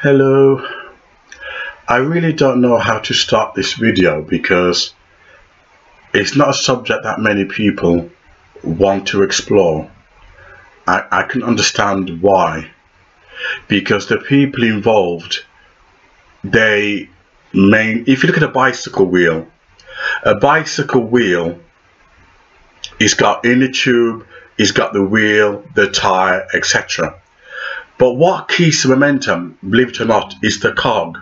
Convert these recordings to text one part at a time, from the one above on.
Hello, I really don't know how to start this video because it's not a subject that many people want to explore. I can understand why, because the people involved, if you look at a bicycle wheel it's got inner tube, it's got the wheel, the tire, etc. But what keeps the momentum, believe it or not, is the cog.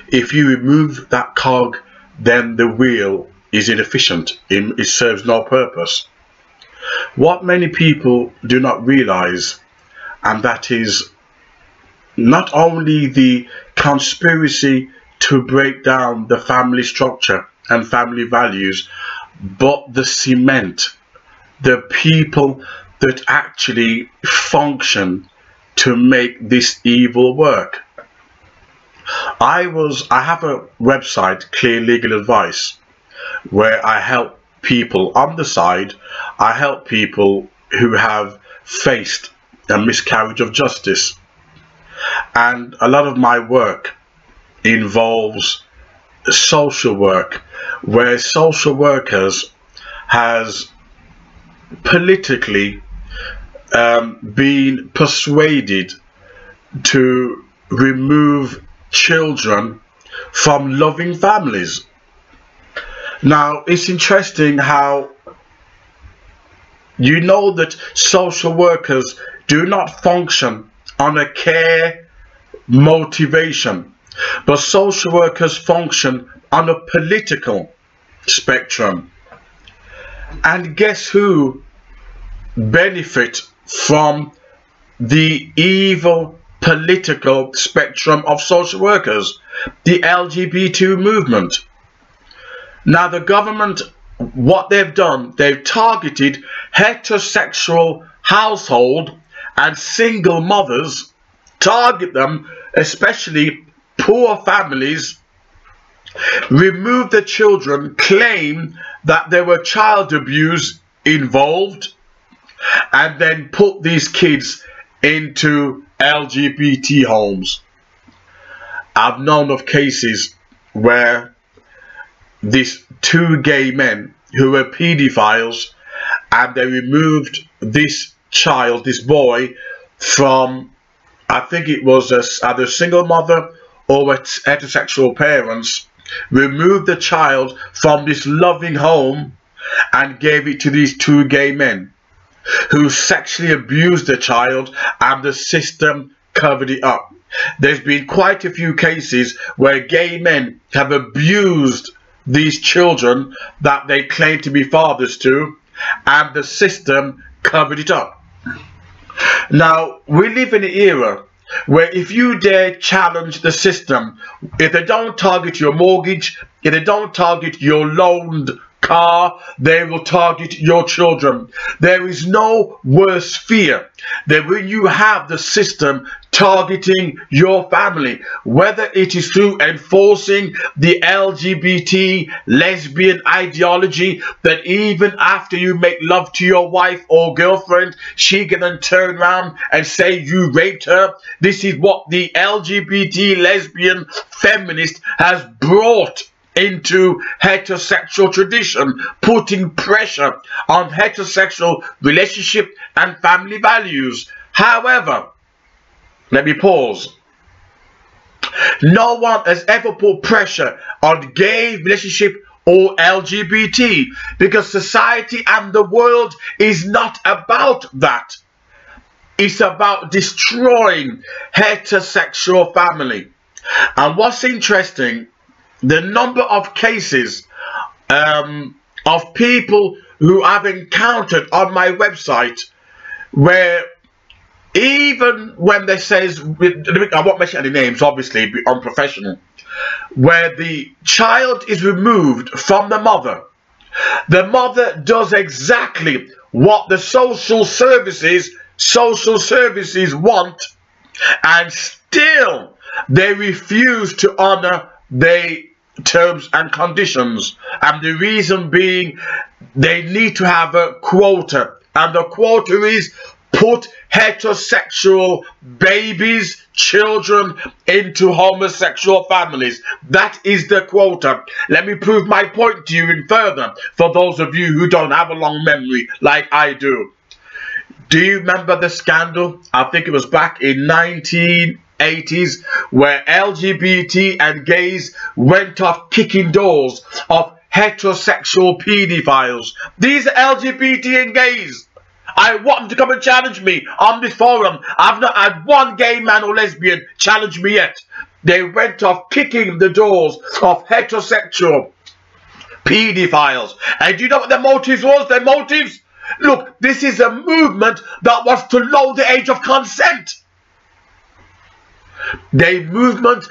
If you remove that cog, then the wheel is inefficient. It serves no purpose. What many people do not realize, and that is not only the conspiracy to break down the family structure and family values, but the cement, the people that actually function to make this evil work. I have a website, Clear Legal Advice, where I help people on the side. I help people who have faced a miscarriage of justice, and a lot of my work involves social work, where social workers has politically been persuaded to remove children from loving families. Now, it's interesting how you know that social workers do not function on a care motivation, but social workers function on a political spectrum. And guess who benefit from the evil political spectrum of social workers? The LGBT movement. Now the government, what they've done, they've targeted heterosexual household and single mothers, target them, especially poor families, remove the children, claim that there were child abuse involved, and then put these kids into LGBT homes. I've known of cases where these two gay men who were pedophiles, and they removed this child, this boy, from, I think it was either a single mother or heterosexual parents, removed the child from this loving home and gave it to these two gay men who sexually abused the child, and the system covered it up. There's been quite a few cases where gay men have abused these children that they claim to be fathers to, and the system covered it up. Now, we live in an era where if you dare challenge the system, if they don't target your mortgage, if they don't target your loaned car, they will target your children. There is no worse fear than when you have the system targeting your family, whether it is through enforcing the LGBT lesbian ideology, that even after you make love to your wife or girlfriend, she can then turn around and say you raped her. This is what the LGBT lesbian feminist has brought into heterosexual tradition, putting pressure on heterosexual relationship and family values. However, let me pause. No one has ever put pressure on gay relationship or LGBT, because society and the world is not about that. It's about destroying heterosexual family. And what's interesting, the number of cases of people who I've encountered on my website where even when they says, I won't mention any names, obviously, be unprofessional, where the child is removed from the mother does exactly what the social services want, and still they refuse to honor their terms and conditions. And the reason being, they need to have a quota, and the quota is put heterosexual babies, children into homosexual families. That is the quota. Let me prove my point to you in further, for those of you who don't have a long memory like I do. Do you remember the scandal? I think it was back in 1980s where LGBT and gays went off kicking doors of heterosexual pedophiles. These are LGBT and gays. I want them to come and challenge me on this forum. I've not had one gay man or lesbian challenge me yet. They went off kicking the doors of heterosexual pedophiles. And do you know what their motives was? Their motives? Look, this is a movement that was to lower the age of consent. Their movement,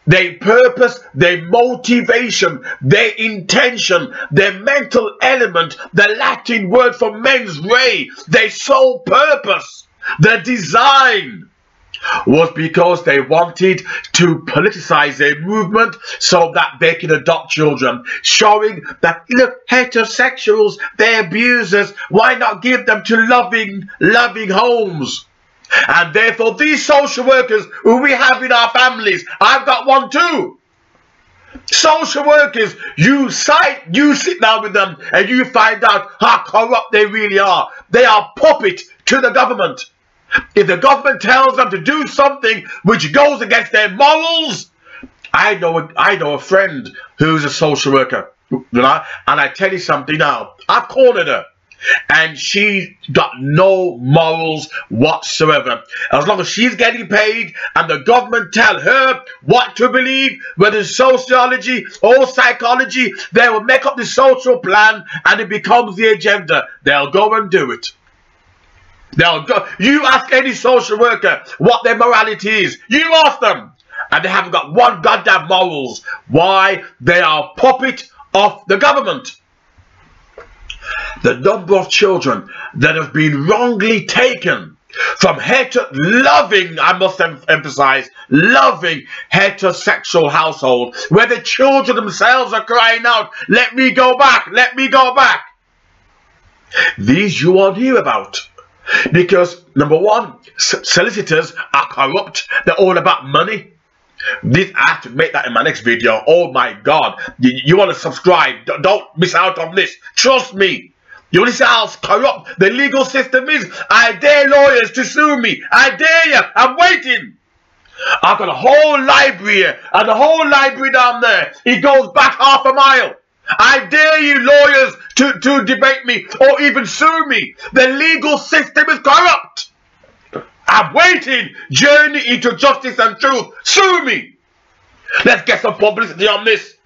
their purpose, their motivation, their intention, their mental element, the Latin word for mens rea, their sole purpose, their design was because they wanted to politicize their movement so that they can adopt children, showing that, look, heterosexuals, they're abusers, why not give them to loving homes? And therefore these social workers who we have in our families, I've got one too. Social workers, you sit down with them and you find out how corrupt they really are. They are puppet to the government. If the government tells them to do something which goes against their morals, I know a friend who's a social worker, you know, and I tell you something now, I've cornered her, and she got no morals whatsoever. As long as she's getting paid and the government tell her what to believe, whether it's sociology or psychology, they will make up the social plan and it becomes the agenda. They'll go and do it. They'll go. You ask any social worker what their morality is. You ask them. And they haven't got one goddamn morals. Why? They are puppet of the government. The number of children that have been wrongly taken from loving, I must emphasize, loving heterosexual household, where the children themselves are crying out, let me go back, let me go back. These you won't hear about. Because, number one, solicitors are corrupt. They're all about money. I have to make that in my next video. Oh my God. You want to subscribe. Don't miss out on this. Trust me. You want to see how corrupt the legal system is? I dare lawyers to sue me. I dare you. I'm waiting. I've got a whole library here. And the whole library down there, it goes back half a mile. I dare you lawyers to debate me or even sue me. The legal system is corrupt. I'm waiting. Journey into justice and truth. Sue me. Let's get some publicity on this.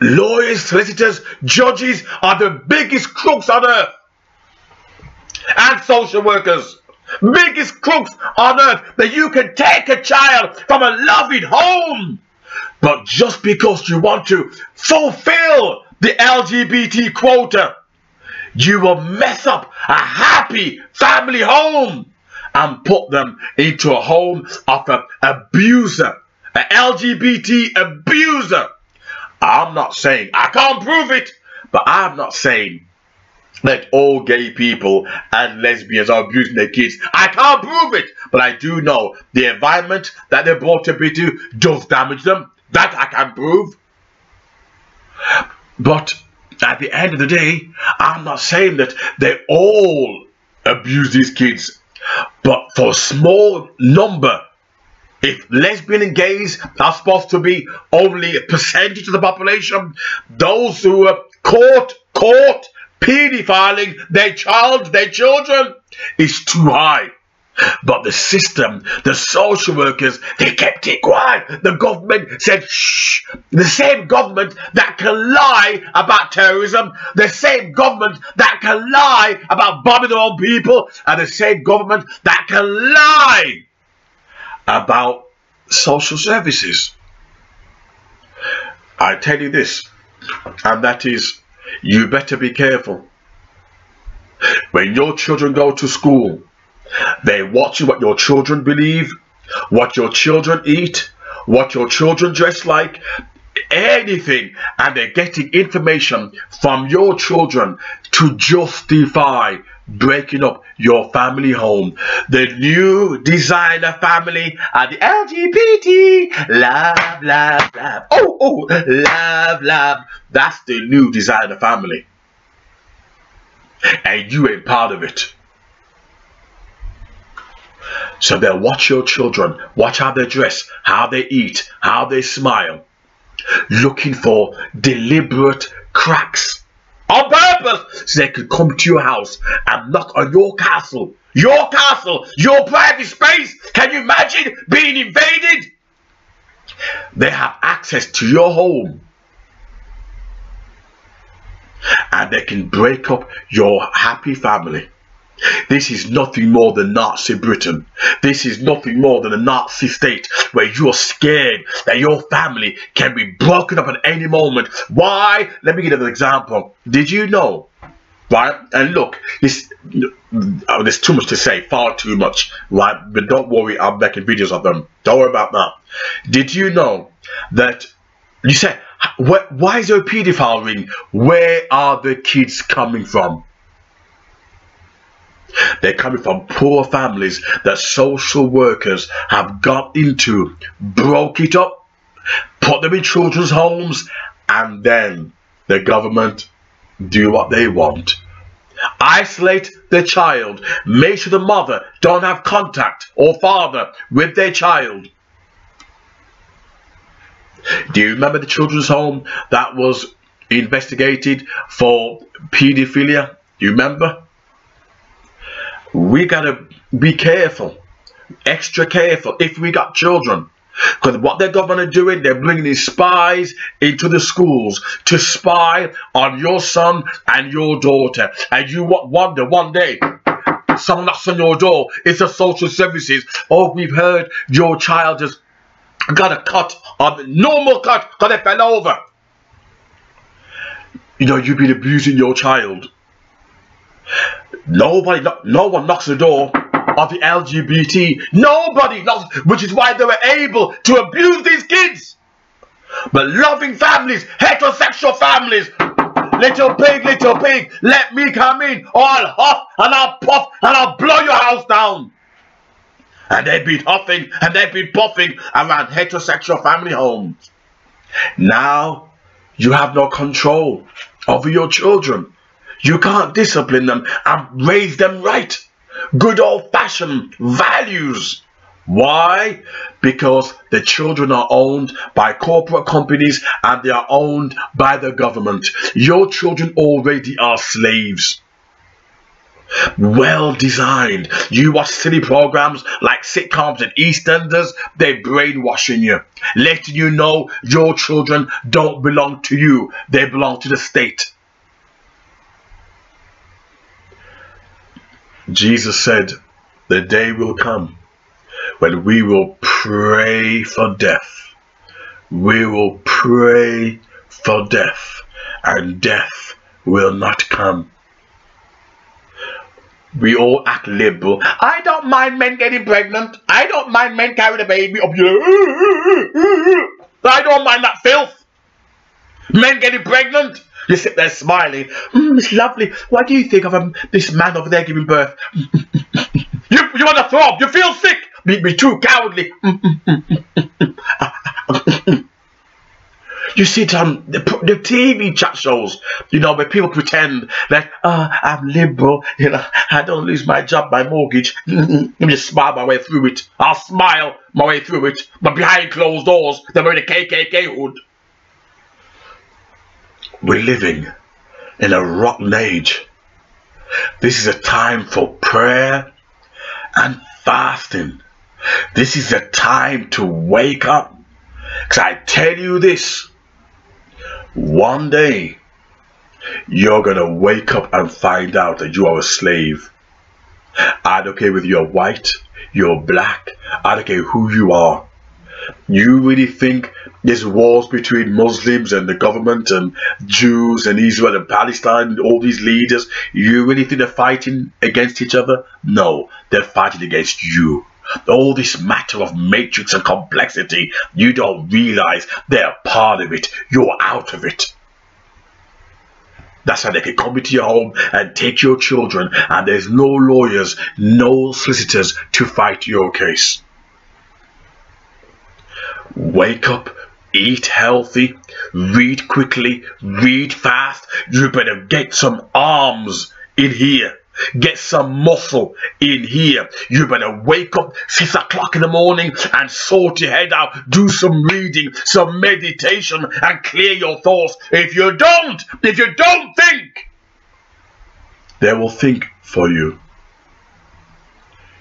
Lawyers, solicitors, judges are the biggest crooks on earth. And social workers. Biggest crooks on earth, that you can take a child from a loving home, but just because you want to fulfill the LGBT quota, you will mess up a happy family home and put them into a home of an abuser, an LGBT abuser. I'm not saying, I can't prove it, but I'm not saying that all gay people and lesbians are abusing their kids. I can't prove it, but I do know the environment that they're brought up into does damage them. That I can prove. But at the end of the day, I'm not saying that they all abuse these kids. But for a small number, if lesbian and gays are supposed to be only a percentage of the population, those who are caught pedophiling their children is too high. But the system, the social workers, they kept it quiet. The government said, shh. The same government that can lie about terrorism, the same government that can lie about bombing their own people, and the same government that can lie about social services. I tell you this, and that is, you better be careful. When your children go to school, they're watching what your children believe, what your children eat, what your children dress like, anything, and they're getting information from your children to justify breaking up your family home. The new designer family are the LGBT. Love, love, love. Oh, oh, love, love. That's the new designer family. And you ain't part of it. So then watch your children. Watch how they dress, how they eat, how they smile. Looking for deliberate cracks on purpose so they could come to your house and knock on your castle, your private space. Can you imagine being invaded? They have access to your home and they can break up your happy family. This is nothing more than Nazi Britain. This is nothing more than a Nazi state where you are scared that your family can be broken up at any moment. Why? Let me give you an example. Did you know? Right? And look, there's too much to say, far too much. Right? But don't worry, I'm making videos of them. Don't worry about that. Did you know that you say, why is there a paedophile ring? Where are the kids coming from? They're coming from poor families that social workers have got into, broke it up, put them in children's homes, and then the government do what they want. Isolate the child, make sure the mother don't have contact or father with their child. Do you remember the children's home that was investigated for pedophilia? You remember? We gotta be careful, extra careful if we got children, because what the government are doing, they're bringing in spies into the schools to spy on your son and your daughter, and you wonder one day someone knocks on your door, it's the social services. Oh, we've heard your child has got a cut, a normal cut, because they fell over. You know, you've been abusing your child. No one knocks the door of the LGBT. Nobody knocks, which is why they were able to abuse these kids. But loving families, heterosexual families, little pig, let me come in, or I'll huff and I'll puff and I'll blow your house down. And they've been huffing and they've been puffing around heterosexual family homes. Now you have no control over your children. You can't discipline them and raise them right. Good old-fashioned values. Why? Because the children are owned by corporate companies and they are owned by the government. Your children already are slaves. Well designed. You watch silly programs like sitcoms and EastEnders, they're brainwashing you, letting you know your children don't belong to you, they belong to the state. Jesus said, the day will come when we will pray for death. We will pray for death, and death will not come. We all act liberal. I don't mind men getting pregnant. I don't mind men carrying a baby up here. I don't mind that filth. Men getting pregnant. You sit there smiling. It's lovely. What do you think of this man over there giving birth? you want to throw up. You feel sick. Be too cowardly. You see it on the TV chat shows, you know, where people pretend that, I'm liberal, you know, I don't lose my job, my mortgage. Let me just smile my way through it. I'll smile my way through it. But behind closed doors, they're wearing a KKK hood. We're living in a rotten age. This is a time for prayer and fasting. This is a time to wake up. Because I tell you this, one day you're going to wake up and find out that you are a slave. I don't care whether you're white, you're black, I don't care who you are. You really think there's wars between Muslims and the government and Jews and Israel and Palestine and all these leaders? You really think they're fighting against each other? No, they're fighting against you. All this matter of matrix and complexity, you don't realize they're part of it. You're out of it. That's how they can come into your home and take your children, and there's no lawyers, no solicitors to fight your case. Wake up, eat healthy, read quickly, read fast. You better get some arms in here. Get some muscle in here. You better wake up 6 o'clock in the morning and sort your head out. Do some reading, some meditation, and clear your thoughts. If you don't think, they will think for you.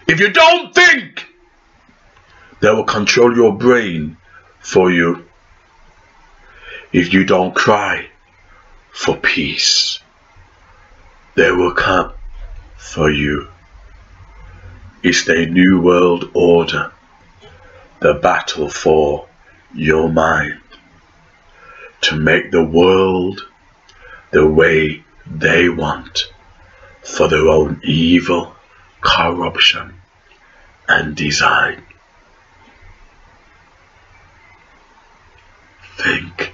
If you don't think, they will control your brain for you. If you don't cry for peace, they will come for you. It's the new world order, the battle for your mind, to make the world the way they want for their own evil, corruption, and design. Think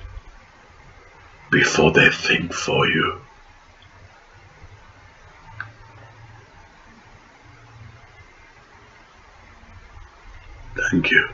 before they think for you. Thank you.